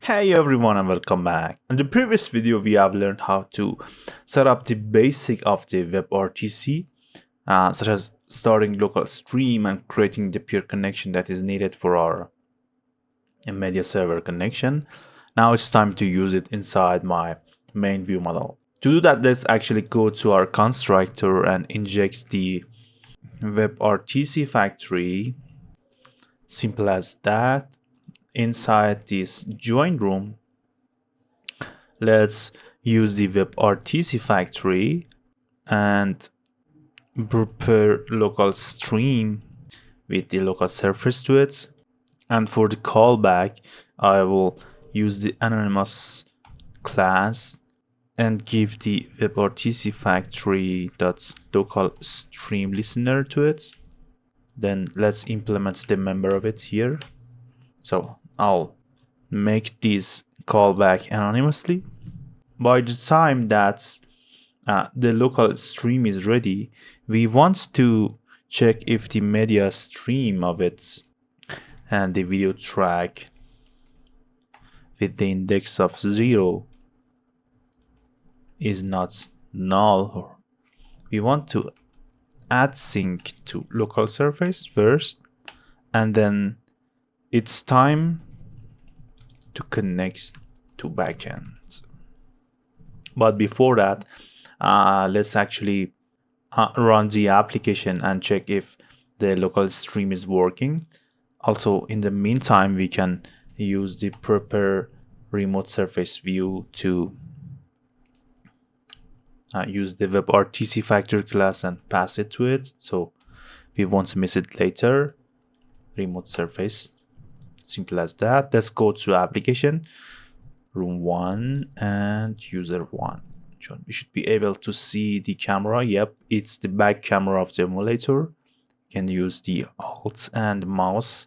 Hey everyone and welcome back. In the previous video we have learned how to set up the basic of the WebRTC such as starting local stream and creating the peer connection that is needed for our media server connection. Now it's time to use it inside my main view model. To do that, let's actually go to our constructor and inject the WebRTCFactory. Simple as that. Inside this join room, let's use the WebRTCFactory and prepare local stream with the local surface to it. And for the callback, I will use the anonymous class and give the WebRTCFactory.local stream listener to it. Then let's implement the member of it here. So I'll make this callback anonymously. By the time that the local stream is ready, we want to check if the media stream of it and the video track with the index of 0 is not null, or we want to add sync to local surface first, and then it's time to connect to backend. But before that, let's actually run the application and check if the local stream is working. Also, in the meantime, we can use the prepare remote surface view to use the WebRTCFactory class and pass it to it, so we won't miss it later. Remote surface, simple as that. Let's go to application, room 1 and user 1. We should be able to see the camera. Yep, it's the back camera of the emulator. You can use the Alt and mouse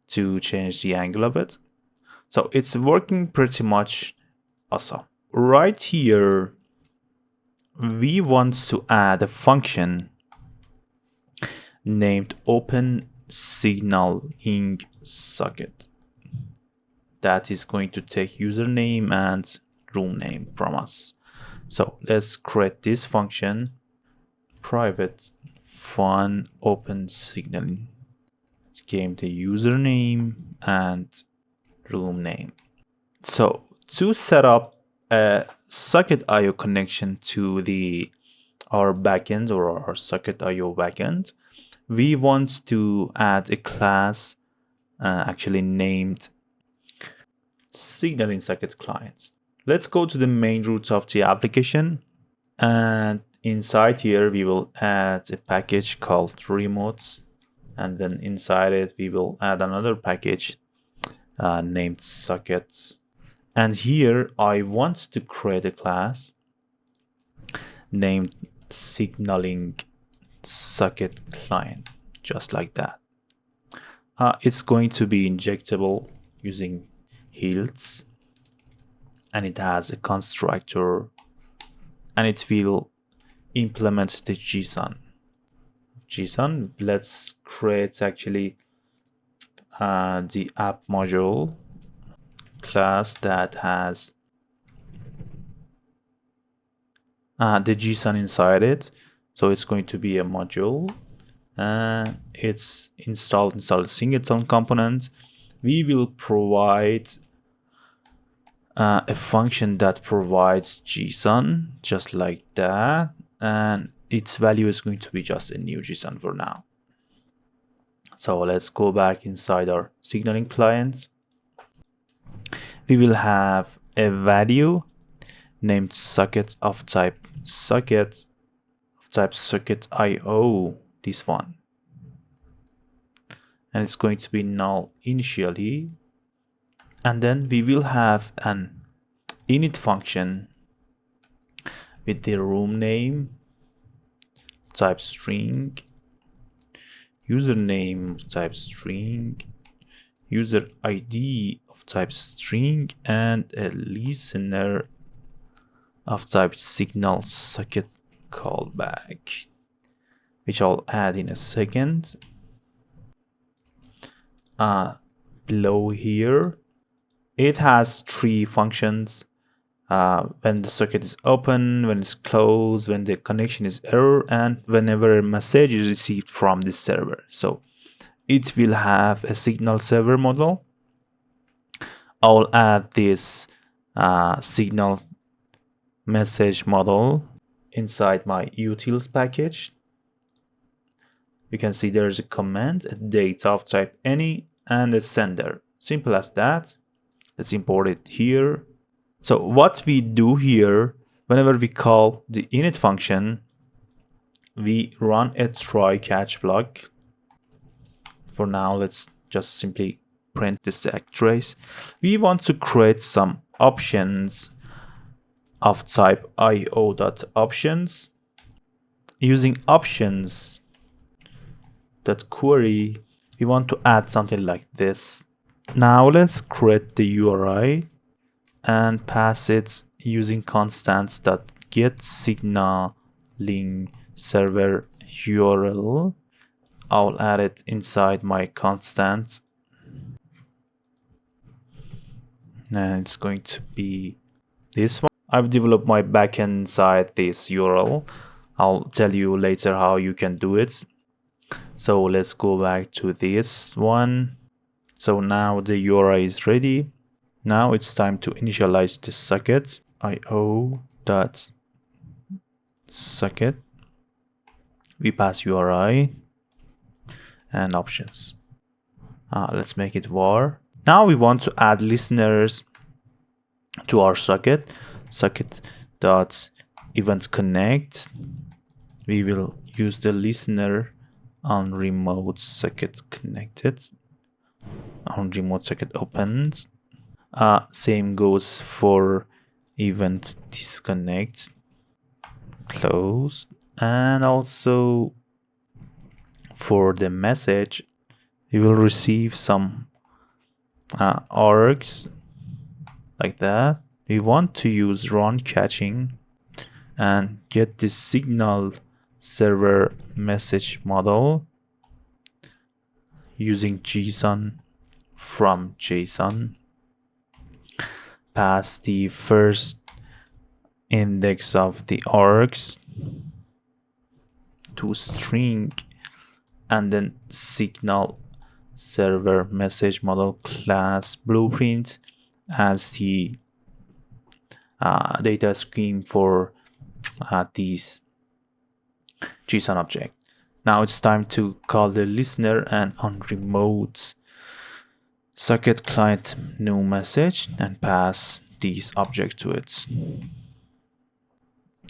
to change the angle of it. So it's working pretty much awesome. Right here, we want to add a function named open signaling socket that is going to take username and room name from us. So let's create this function, private fun open signaling. Let's give the username and room name. So to set up a socket IO connection to our backend or our socket IO backend, we want to add a class actually named signaling socket client. Let's go to the main roots of the application, and inside here we will add a package called remote, and then inside it we will add another package named sockets. And here I want to create a class named signaling socket client, just like that. It's going to be injectable using hilts, and it has a constructor, and it will implement the JSON. Let's create actually the app module class that has the JSON inside it. So it's going to be a module, and it's installed a singleton component. We will provide a function that provides JSON just like that, and its value is going to be just a new JSON for now. So let's go back inside our signaling client. We will have a value named socket of type socket IO, this one, and it's going to be null initially. And then we will have an init function with the room name type string, username type string, user ID of type string, and a listener of type signal socket callback, which I'll add in a second. Below here It has three functions. When the socket is open, when it's closed, when the connection is error, and whenever a message is received from the server. So it will have a signal server model. I'll add this signal message model inside my utils package. You can see there's a command, a data of type any, and a sender. Simple as that. Let's import it here. So what we do here, whenever we call the init function, we run a try catch block. For now, let's just simply print the stack trace. We want to create some options of type io.options. Using options.query, we want to add something like this. Now let's create the URI and pass it using constants.get signaling server URL. I'll add it inside my constant, and it's going to be this one. I've developed my backend inside this URL. I'll tell you later how you can do it. So let's go back to this one. So now the URI is ready. Now it's time to initialize this socket, io.socket. We pass URI and options. Let's make it var. Now we want to add listeners to our socket. Socket.eventConnect. We will use the listener on remote socket connected, on remote socket opened. Same goes for event disconnect, closed, and also for the message, you will receive some args like that. We want to use run catching and get the signal server message model using JSON from JSON. Pass the first index of the args to string, and then signal server message model class blueprint as the data scheme for these JSON object. Now it's time to call the listener and on remote socket client new message and pass these object to it.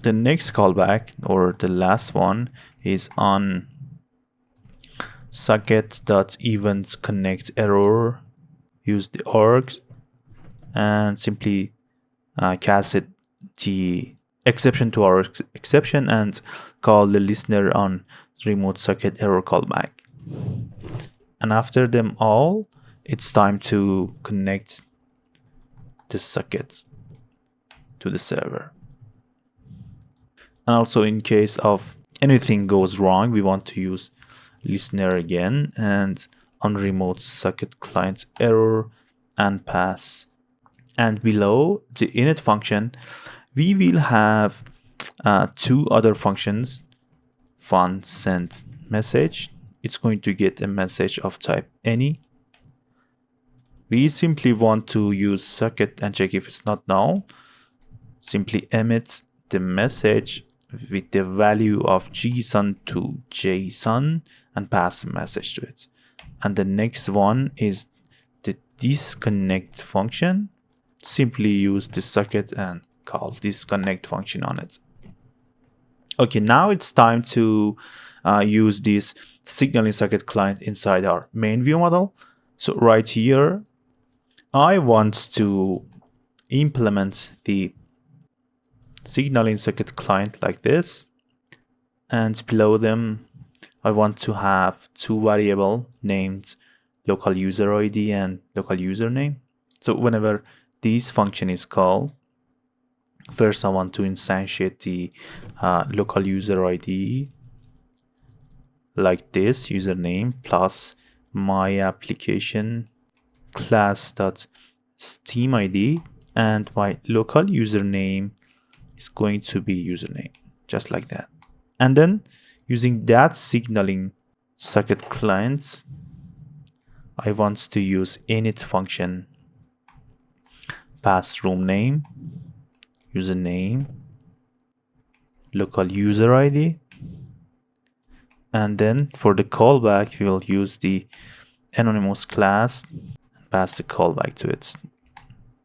The next callback, or the last one, is on socket.eventConnect error. Use the args and simply cast it the exception to our exception and call the listener on remote socket error callback. And after them all, it's time to connect the socket to the server. And also, in case of anything goes wrong, we want to use listener again and on remote socket client error and pass. And below the init function, we will have two other functions. Fun send message. It's going to get a message of type any. We simply want to use socket and check if it's not null. Simply emit the message with the value of JSON to JSON and pass the message to it. And the next one is the disconnect function. Simply use the socket and call disconnect function on it. Okay, now it's time to use this signaling socket client inside our main view model. So right here, I want to implement the signaling socket client like this, and below them I want to have two variables named local user ID and local username. So whenever this function is called, first I want to instantiate the local user ID like this, username plus my application class dot Steam ID, and my local username is going to be username, just like that. And then using that signaling socket client, I want to use init function, pass room name, username, local user ID, and then for the callback we will use the anonymous class and pass the callback to it.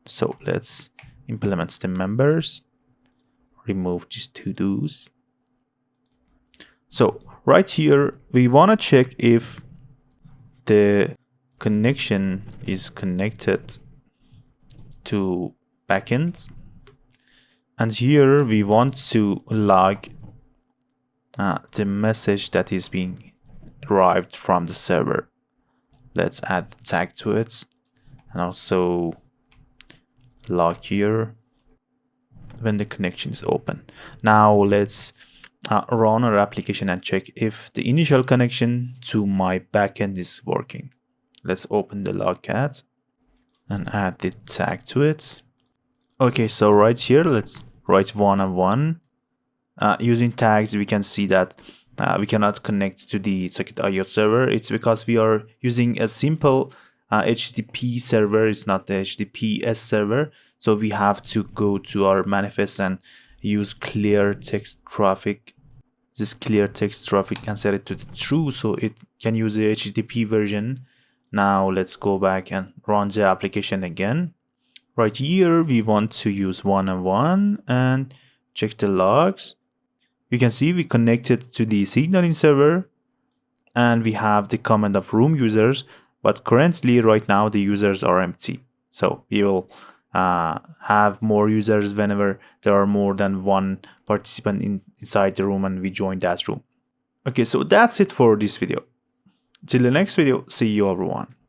So let's implement the members, remove these to-dos. So right here we want to check if the connection is connected to backend, and here we want to log the message that is being derived from the server. Let's add the tag to it, and also log here when the connection is open. Now let's run our application and check if the initial connection to my backend is working. Let's open the logcat and add the tag to it. Okay, so right here, let's write one-on-one. Using tags, we can see that we cannot connect to the Socket.io server. It's because we are using a simple HTTP server. It's not the HTTPS server. So we have to go to our manifest and use clear text traffic. This clear text traffic and set it to the true so it can use the HTTP version. Now let's go back and run the application again. Right here, we want to use one-on-one and check the logs. You can see we connected to the signaling server and we have the comment of room users, but currently right now the users are empty. So we will have more users whenever there are more than one participant inside the room and we join that room. Okay, so that's it for this video. Till the next video, see you everyone.